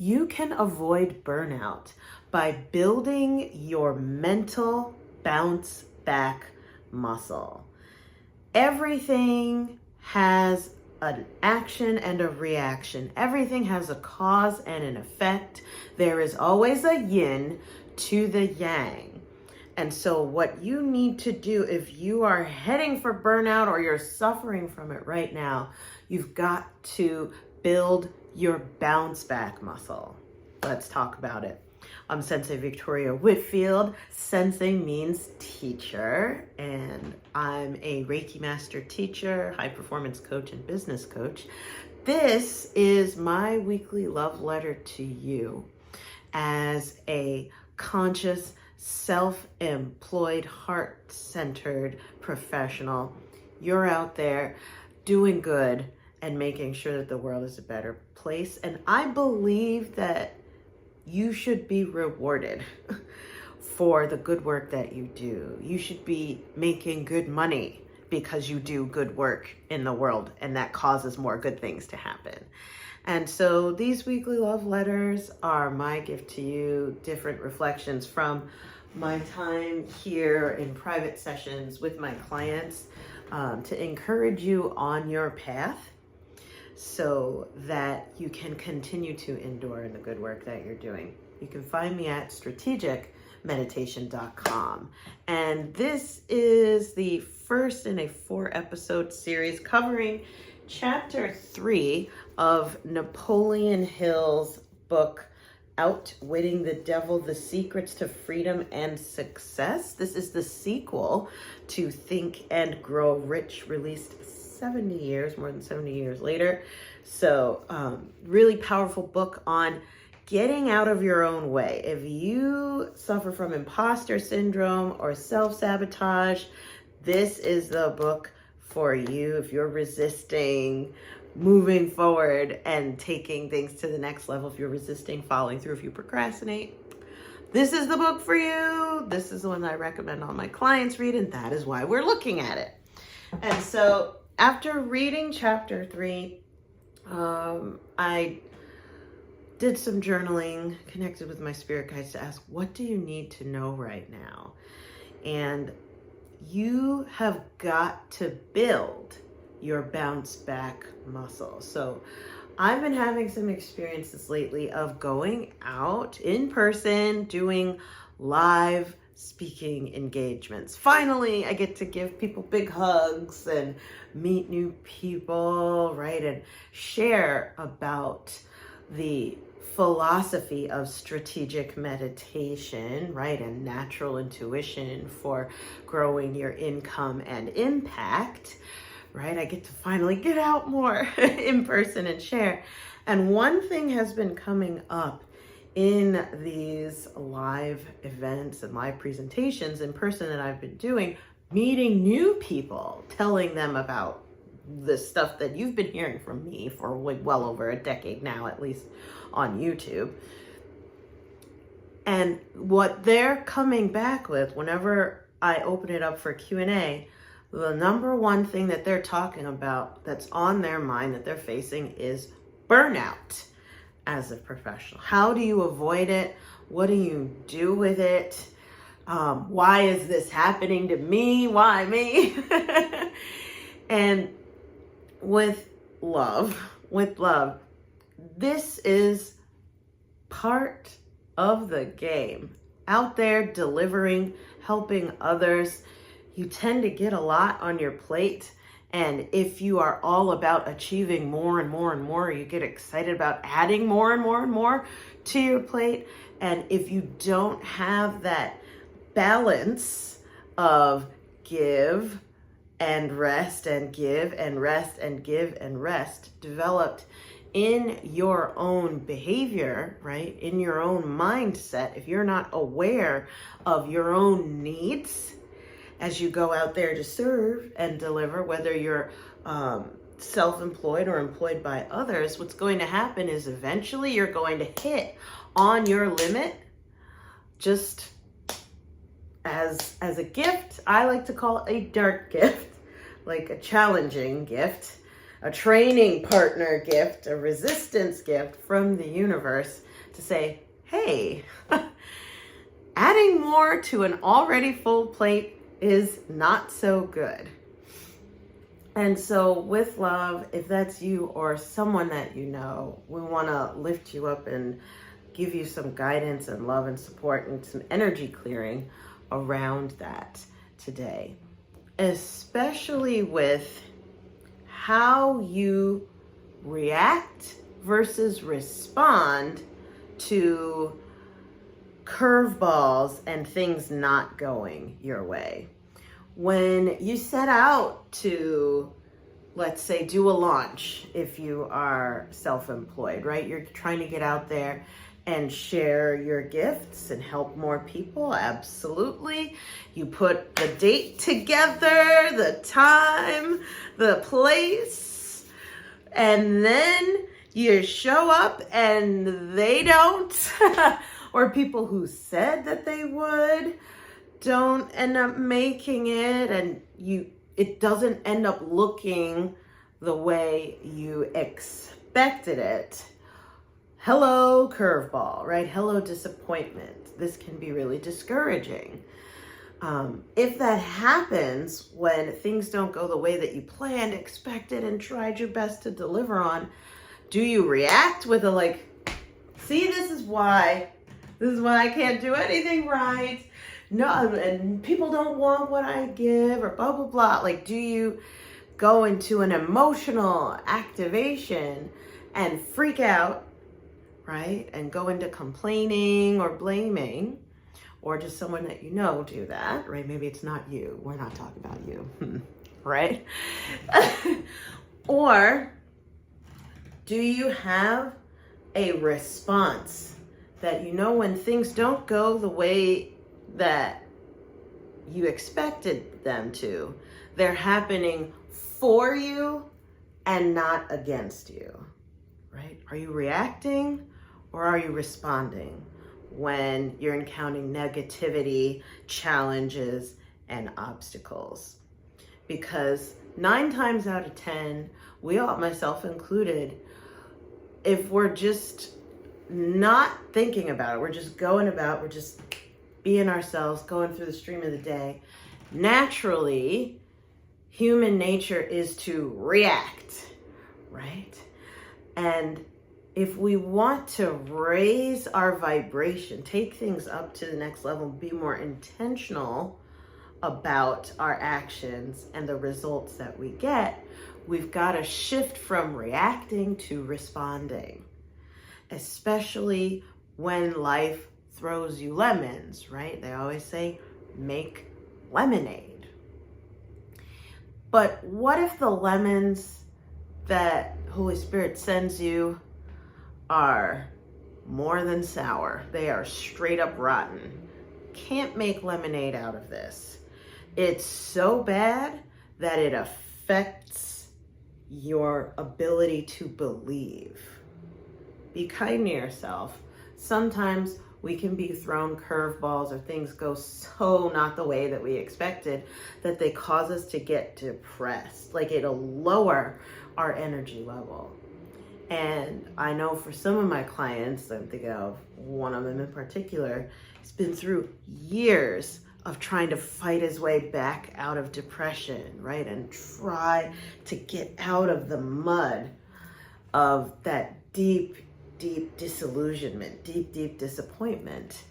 you can avoid burnout by building your mental bounce back muscle. Everything has an action and a reaction. Everything has a cause and an effect. There is always a yin to the yang. And so what you need to do if you are heading for burnout or you're suffering from it right now, you've got to build your bounce back muscle. Let's talk about it. I'm Sensei Victoria Whitfield. Sensei means teacher, and I'm a Reiki master teacher, high performance coach, and business coach. This is my weekly love letter to you as a conscious, self-employed, heart-centered professional. You're out there doing good and making sure that the world is a better place. And I believe that you should be rewarded for the good work that you do. You should be making good money because you do good work in the world, and that causes more good things to happen. And so these weekly love letters are my gift to you, different reflections from my time here in private sessions with my clients to encourage you on your path so that you can continue to endure in the good work that you're doing. You can find me at strategicmeditation.com. And this is the first in a 4-episode series covering chapter 3 of Napoleon Hill's book, Outwitting the Devil, The Secrets to Freedom and Success. This is the sequel to Think and Grow Rich, released more than 70 years later. So really powerful book on getting out of your own way. If you suffer from imposter syndrome or self-sabotage, this is the book for you. If you're resisting moving forward and taking things to the next level, if you're resisting following through, if you procrastinate, this is the book for you. This is the one that I recommend all my clients read, and that is why we're looking at it. And so after reading chapter 3, I did some journaling, connected with my spirit guides to ask, what do you need to know right now? And you have got to build your bounce back muscle. So I've been having some experiences lately of going out in person, doing live speaking engagements. Finally, I get to give people big hugs and meet new people, right? And share about the philosophy of strategic meditation, right? And natural intuition for growing your income and impact, right? I get to finally get out more in person and share. And one thing has been coming up in these live events and live presentations in person that I've been doing, meeting new people, telling them about the stuff that you've been hearing from me for well over a decade now, at least on YouTube. And what they're coming back with whenever I open it up for Q&A, the number one thing that they're talking about that's on their mind that they're facing is burnout as a professional. How do you avoid it? What do you do with it? Why is this happening to me? Why me? And with love, this is part of the game. Out there delivering, helping others, you tend to get a lot on your plate. And if you are all about achieving more and more and more, you get excited about adding more and more and more to your plate. And if you don't have that balance of give and rest and give and rest and give and rest developed in your own behavior, right? In your own mindset, if you're not aware of your own needs as you go out there to serve and deliver, whether you're self-employed or employed by others, what's going to happen is eventually you're going to hit on your limit. Just as a gift, I like to call it a dark gift, like a challenging gift, a training partner gift, a resistance gift from the universe to say, hey, adding more to an already full plate is not so good. And so with love, if that's you or someone that you know, we want to lift you up and give you some guidance and love and support and some energy clearing around that today, especially with how you react versus respond to curveballs and things not going your way. When you set out to, let's say, do a launch, if you are self-employed, right? You're trying to get out there and share your gifts and help more people. Absolutely. You put the date together, the time, the place, and then you show up and they don't, or people who said that they would don't end up making it, and it doesn't end up looking the way you expected it. Hello, curveball, right? Hello, disappointment. This can be really discouraging. If that happens when things don't go the way that you planned, expected, and tried your best to deliver on, do you react with a like, see, this is why I can't do anything right. No, and people don't want what I give, or blah, blah, blah. Like, do you go into an emotional activation and freak out, right? And go into complaining or blaming, or just someone that you know do that, right? Maybe it's not you. We're not talking about you, right? Or do you have a response that you know when things don't go the way that you expected them to, they're happening for you and not against you, right? Are you reacting or are you responding when you're encountering negativity, challenges, and obstacles? Because 9 times out of 10, we all, myself included, if we're just not thinking about it, we're just going about, we're just being ourselves, going through the stream of the day, naturally, human nature is to react, right? And if we want to raise our vibration, take things up to the next level, be more intentional about our actions and the results that we get, we've got to shift from reacting to responding, especially when life throws you lemons, right? They always say, make lemonade. But what if the lemons that Holy Spirit sends you are more than sour? They are straight up rotten. Can't make lemonade out of this. It's so bad that it affects your ability to believe. Be kind to yourself. Sometimes we can be thrown curveballs or things go so not the way that we expected that they cause us to get depressed. Like, it'll lower our energy level. And I know for some of my clients, I'm thinking of one of them in particular, he's been through years of trying to fight his way back out of depression, right? And try to get out of the mud of that deep disillusionment, deep disappointment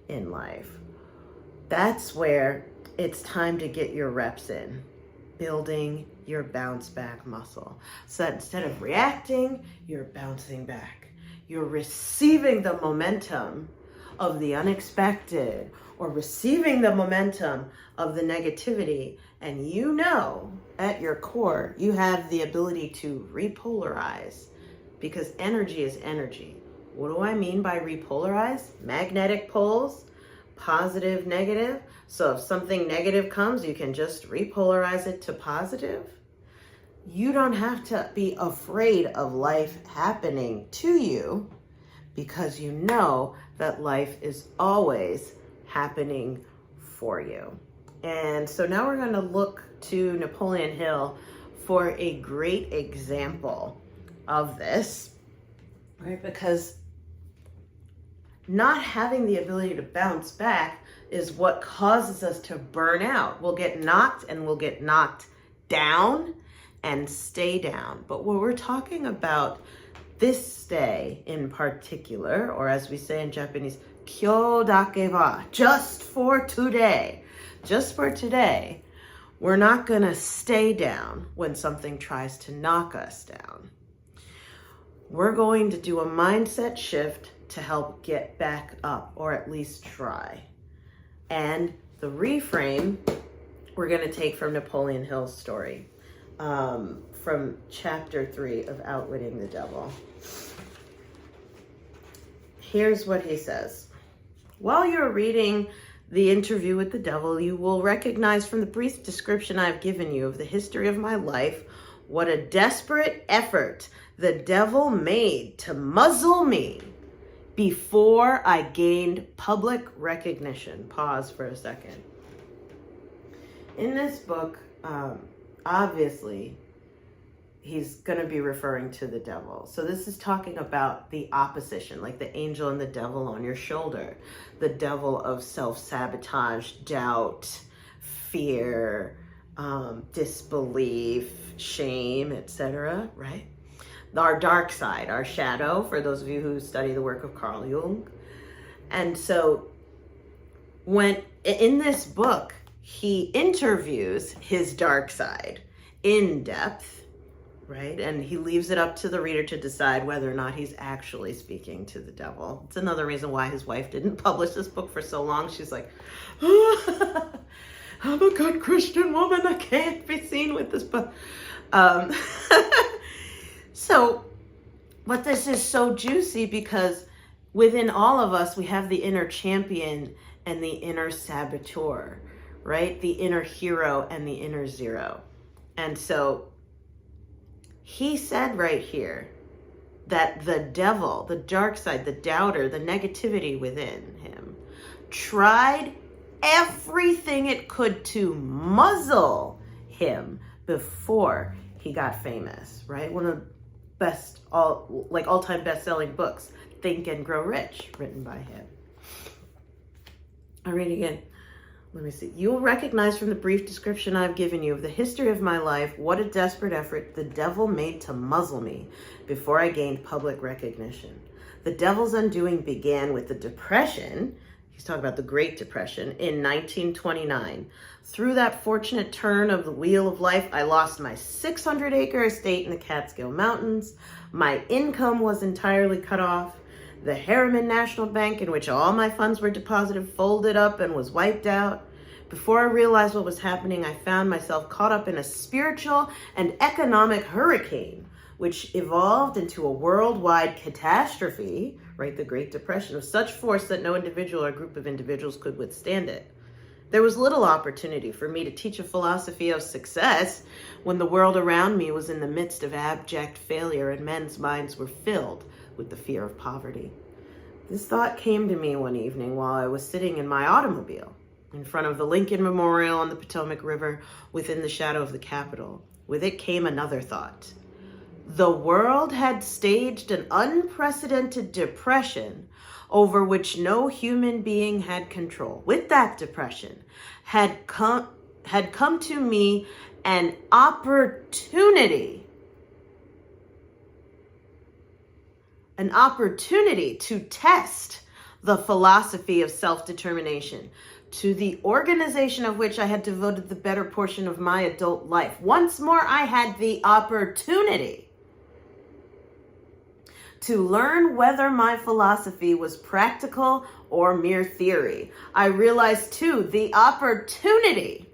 in life. That's where it's time to get your reps in, building your bounce back muscle. So that instead of reacting, you're bouncing back. You're receiving the momentum of the unexpected or receiving the momentum of the negativity. And you know, at your core, you have the ability to repolarize, because energy is energy. What do I mean by repolarize? Magnetic poles, positive, negative. So if something negative comes, you can just repolarize it to positive. You don't have to be afraid of life happening to you, because you know that life is always happening for you. And so now we're going to look to Napoleon Hill for a great example of this, right? Because not having the ability to bounce back is what causes us to burn out. We'll get knocked and we'll get knocked down and stay down. But what we're talking about this day in particular, or as we say in Japanese, kyo dake wa, just for today, we're not going to stay down when something tries to knock us down. We're going to do a mindset shift to help get back up, or at least try. And the reframe we're going to take from Napoleon Hill's story, from chapter 3 of Outwitting the Devil. Here's what he says. While you're reading the interview with the devil, you will recognize from the brief description I've given you of the history of my life what a desperate effort the devil made to muzzle me before I gained public recognition. Pause for a second. In this book, obviously, he's going to be referring to the devil. So this is talking about the opposition, like the angel and the devil on your shoulder. The devil of self-sabotage, doubt, fear, disbelief, shame, etc., right? Our dark side, our shadow, for those of you who study the work of Carl Jung. And so when in this book, he interviews his dark side in depth, right? And he leaves it up to the reader to decide whether or not he's actually speaking to the devil. It's another reason why his wife didn't publish this book for so long. She's like, oh, I'm a good Christian woman. I can't be seen with this book. So, but this is so juicy because within all of us, we have the inner champion and the inner saboteur, right? The inner hero and the inner zero. And so he said right here that the devil, the dark side, the doubter, the negativity within him, tried everything it could to muzzle him before he got famous, right? One of the all-time best-selling books, Think and Grow Rich, written by him. I'll read again. Let me see. You will recognize from the brief description I've given you of the history of my life what a desperate effort the devil made to muzzle me before I gained public recognition. The devil's undoing began with the Depression. He's talking about the Great Depression in 1929. Through that fortunate turn of the wheel of life, I lost my 600-acre estate in the Catskill Mountains. My income was entirely cut off. The Harriman National Bank, in which all my funds were deposited, folded up and was wiped out. Before I realized what was happening, I found myself caught up in a spiritual and economic hurricane, which evolved into a worldwide catastrophe, right, the Great Depression, of such force that no individual or group of individuals could withstand it. There was little opportunity for me to teach a philosophy of success when the world around me was in the midst of abject failure and men's minds were filled with the fear of poverty. This thought came to me one evening while I was sitting in my automobile in front of the Lincoln Memorial on the Potomac River within the shadow of the Capitol. With it came another thought. The world had staged an unprecedented depression over which no human being had control. With that depression had come to me an opportunity to test the philosophy of self-determination, to the organization of which I had devoted the better portion of my adult life. Once more, I had the opportunity to learn whether my philosophy was practical or mere theory. I realized, too, the opportunity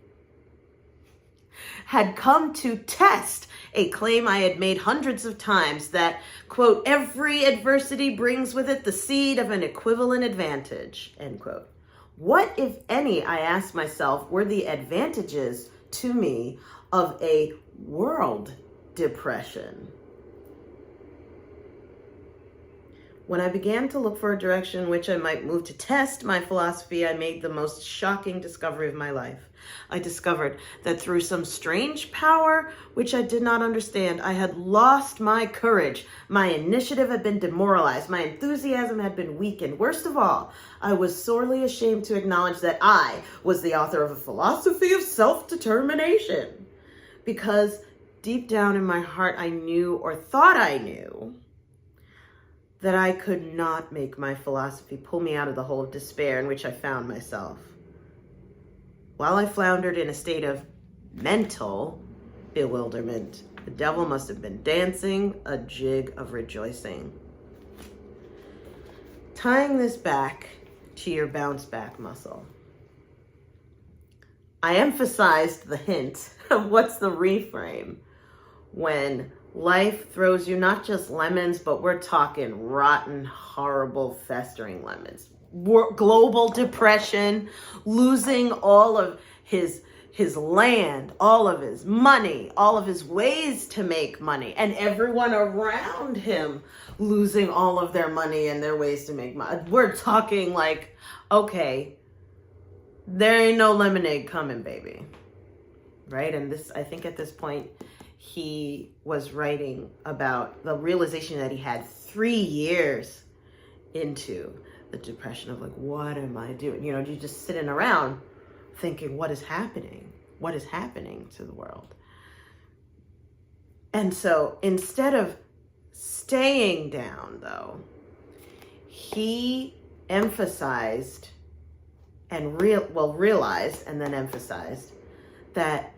had come to test a claim I had made hundreds of times that, quote, every adversity brings with it the seed of an equivalent advantage, end quote. What, if any, I asked myself, were the advantages to me of a world depression? When I began to look for a direction in which I might move to test my philosophy, I made the most shocking discovery of my life. I discovered that through some strange power, which I did not understand, I had lost my courage. My initiative had been demoralized. My enthusiasm had been weakened. Worst of all, I was sorely ashamed to acknowledge that I was the author of a philosophy of self-determination. Because deep down in my heart, I knew, or thought I knew, that I could not make my philosophy pull me out of the hole of despair in which I found myself. While I floundered in a state of mental bewilderment, the devil must have been dancing a jig of rejoicing. Tying this back to your bounce back muscle, I emphasized the hint of what's the reframe when life throws you not just lemons, but we're talking rotten, horrible, festering lemons. Global depression, losing all of his land, all of his money, all of his ways to make money, and everyone around him losing all of their money and their ways to make money. We're talking like, okay, there ain't no lemonade coming, baby. Right? And this, I think at this point, he was writing about the realization that he had 3 years into the depression of like, what am I doing? You know, you're just sitting around thinking, what is happening? What is happening to the world? And so instead of staying down, though, he emphasized and realized and then emphasized that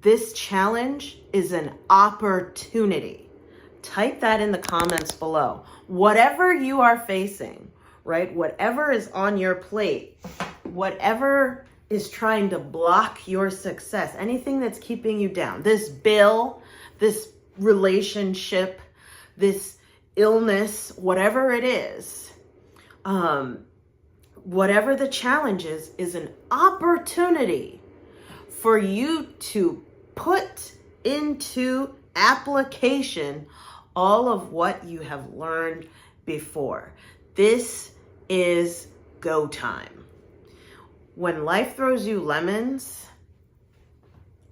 this challenge is an opportunity. Type that in the comments below. Whatever you are facing, right? Whatever is on your plate, whatever is trying to block your success, anything that's keeping you down, this bill, this relationship, this illness, whatever it is, whatever the challenge is an opportunity for you to put into application all of what you have learned before. This is go time. When life throws you lemons,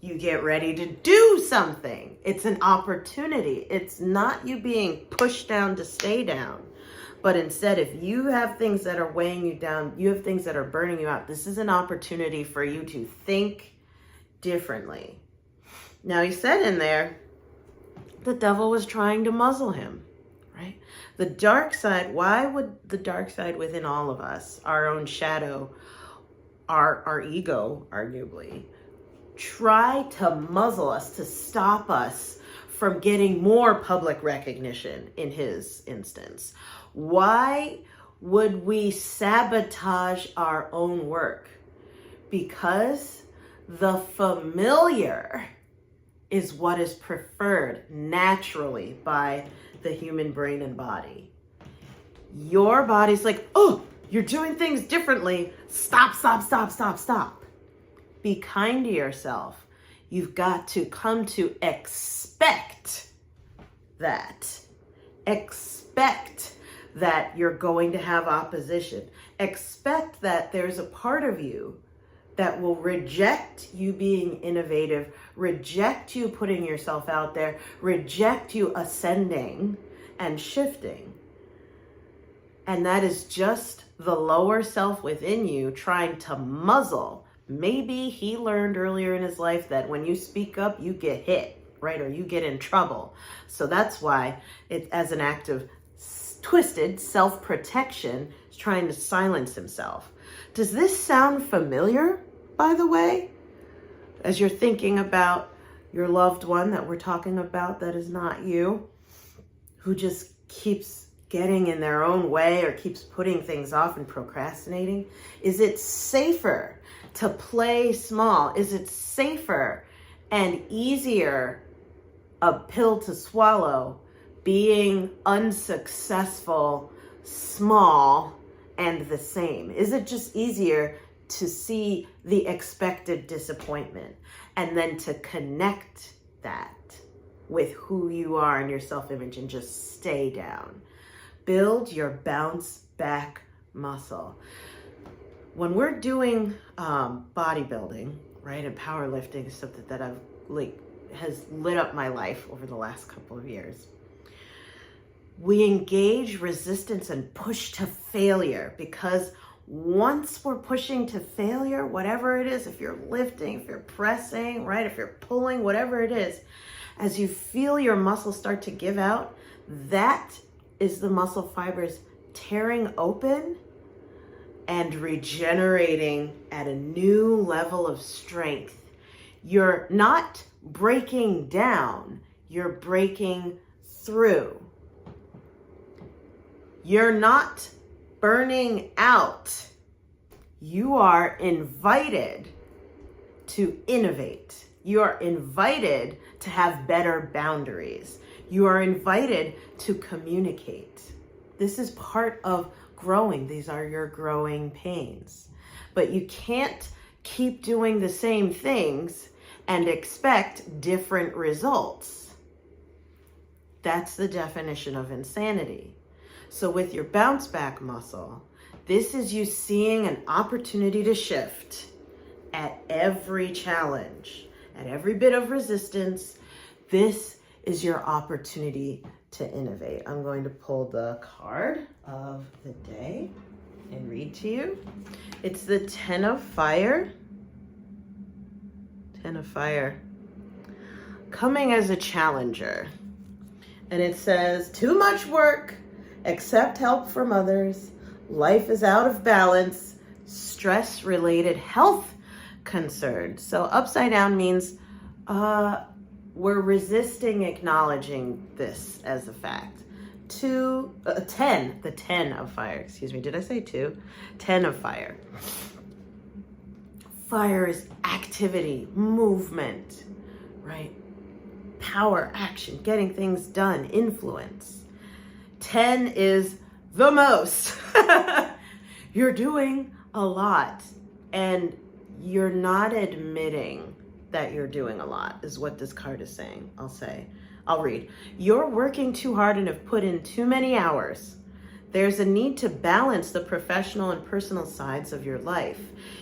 you get ready to do something. It's an opportunity. It's not you being pushed down to stay down. But instead, if you have things that are weighing you down, you have things that are burning you out, this is an opportunity for you to think differently. Now, he said in there, the devil was trying to muzzle him, right? The dark side, why would the dark side within all of us, our own shadow, our ego, arguably, try to muzzle us, to stop us from getting more public recognition in his instance? Why would we sabotage our own work? Because the familiar is what is preferred naturally by the human brain and body. Your body's like, oh, you're doing things differently. Stop, stop, stop, stop, stop. Be kind to yourself. You've got to come to expect that. Expect that you're going to have opposition. Expect that there's a part of you that will reject you being innovative, reject you putting yourself out there, reject you ascending and shifting. And that is just the lower self within you trying to muzzle. Maybe he learned earlier in his life that when you speak up, you get hit, right? Or you get in trouble. So that's why it, as an act of twisted self-protection, is trying to silence himself. Does this sound familiar, by the way? As you're thinking about your loved one that we're talking about that is not you, who just keeps getting in their own way or keeps putting things off and procrastinating? Is it safer to play small? Is it safer and easier a pill to swallow being unsuccessful, small, and the same? Is it just easier to see the expected disappointment and then to connect that with who you are and your self-image and just stay down? build your bounce back muscle. When we're doing bodybuilding, right, and powerlifting, something that I've has lit up my life over the last couple of years, we engage resistance and push to failure, because once we're pushing to failure, whatever it is, if you're lifting, if you're pressing, right, if you're pulling, whatever it is, as you feel your muscles start to give out, that is the muscle fibers tearing open and regenerating at a new level of strength. You're not breaking down, you're breaking through. You're not burning out. You are invited to innovate. You are invited to have better boundaries. You are invited to communicate. This is part of growing. These are your growing pains. But you can't keep doing the same things and expect different results. That's the definition of insanity. So with your bounce back muscle, this is you seeing an opportunity to shift at every challenge, at every bit of resistance. This is your opportunity to innovate. I'm going to pull the card of the day and read to you. It's the 10 of Fire. 10 of Fire. Coming as a challenger. And it says, too much work, accept help from others, life is out of balance, stress-related health concerns. So upside down means we're resisting acknowledging this as a fact. 10, the 10 of Fire, excuse me, did I say 2? 10 of Fire. Fire is activity, movement, right? Power, action, getting things done, influence. 10 is the most. You're doing a lot and you're not admitting that you're doing a lot, is what this card is saying. I'll read. You're working too hard and have put in too many hours. There's a need to balance the professional and personal sides of your life.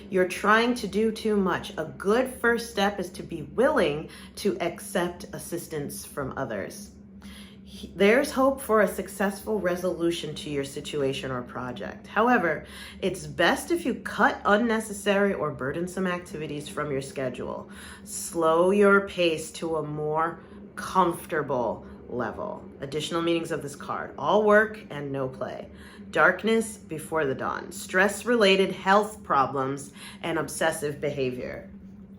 You're trying to do too much. A good first step is to be willing to accept assistance from others. There's hope for a successful resolution to your situation or project. However, it's best if you cut unnecessary or burdensome activities from your schedule. Slow your pace to a more comfortable level. Additional meanings of this card: all work and no play. Darkness before the dawn. Stress-related health problems and obsessive behavior.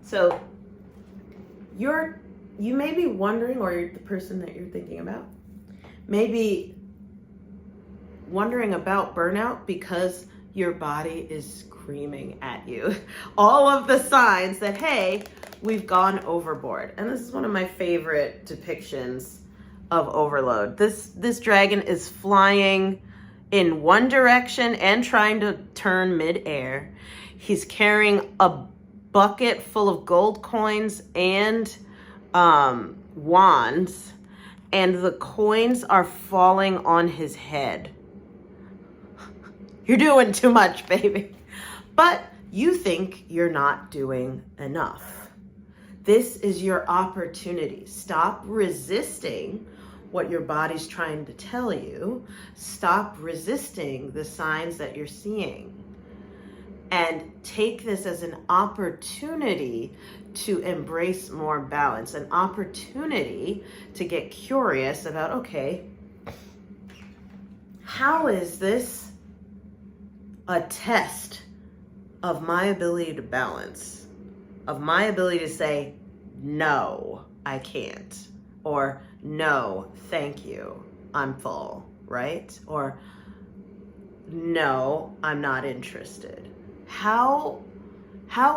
So you may be wondering, or the person that you're thinking about may be wondering about burnout because your body is screaming at you. All of the signs that, hey, we've gone overboard. And this is one of my favorite depictions of overload. This dragon is flying in one direction and trying to turn midair. He's carrying a bucket full of gold coins and wands, and the coins are falling on his head. You're doing too much, baby. But you think you're not doing enough. This is your opportunity. Stop resisting what your body's trying to tell you. Stop resisting the signs that you're seeing. And take this as an opportunity to embrace more balance, an opportunity to get curious about, okay, how is this a test of my ability to balance, of my ability to say, no, I can't, or no, thank you, I'm full, right? Or no, I'm not interested. How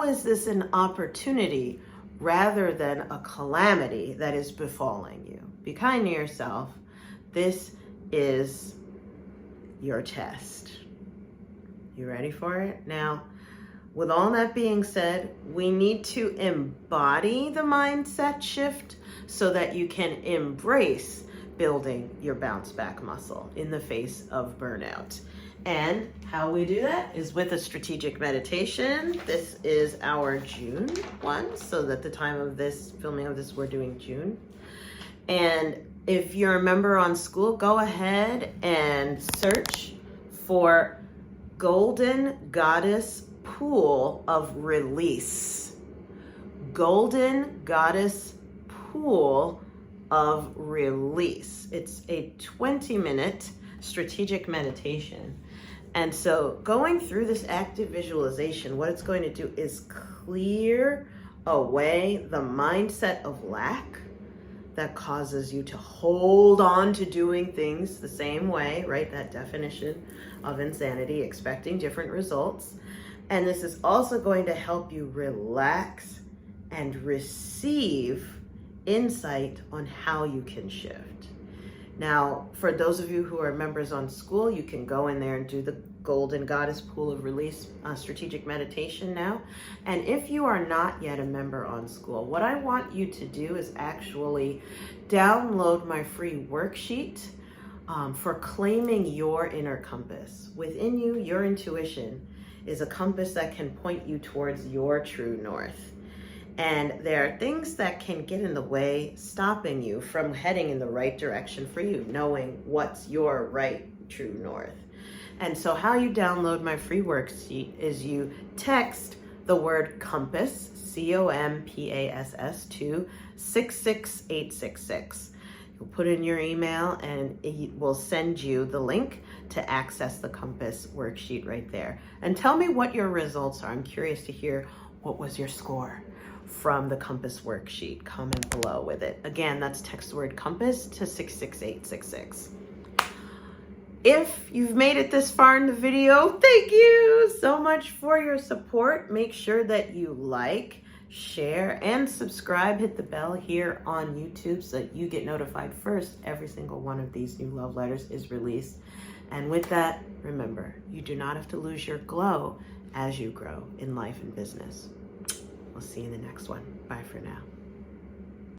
is this an opportunity rather than a calamity that is befalling you? Be kind to yourself. This is your test. You ready for it? Now, with all that being said, we need to embody the mindset shift so that you can embrace building your bounce back muscle in the face of burnout. And how we do that is with a strategic meditation. This is our June one, so at the time of this filming of this, we're doing June. And if you're a member on school, go ahead and search for Golden Goddess Pool of Release. Golden Goddess Pool of Release. It's a 20-minute strategic meditation. And so going through this active visualization, what it's going to do is clear away the mindset of lack that causes you to hold on to doing things the same way, right? That definition of insanity, expecting different results. And this is also going to help you relax and receive insight on how you can shift. Now, for those of you who are members on school, you can go in there and do the Golden Goddess Pool of Release strategic meditation now. And if you are not yet a member on school, what I want you to do is actually download my free worksheet for claiming your inner compass. Within you, your intuition is a compass that can point you towards your true north. And there are things that can get in the way, stopping you from heading in the right direction for you, knowing what's your right true north. And so how you download my free worksheet is you text the word compass, COMPASS, to 66866. You'll put in your email and it will send you the link to access the compass worksheet right there. And tell me what your results are. I'm curious to hear what was your score from the compass worksheet. Comment below with it. Again, that's text the word compass to 66866. If you've made it this far in the video, thank you so much for your support. Make sure that you like, share, and subscribe. Hit the bell here on YouTube so that you get notified first every single one of these new love letters is released. And with that, remember, you do not have to lose your glow as you grow in life and business. We'll see you in the next one. Bye for now.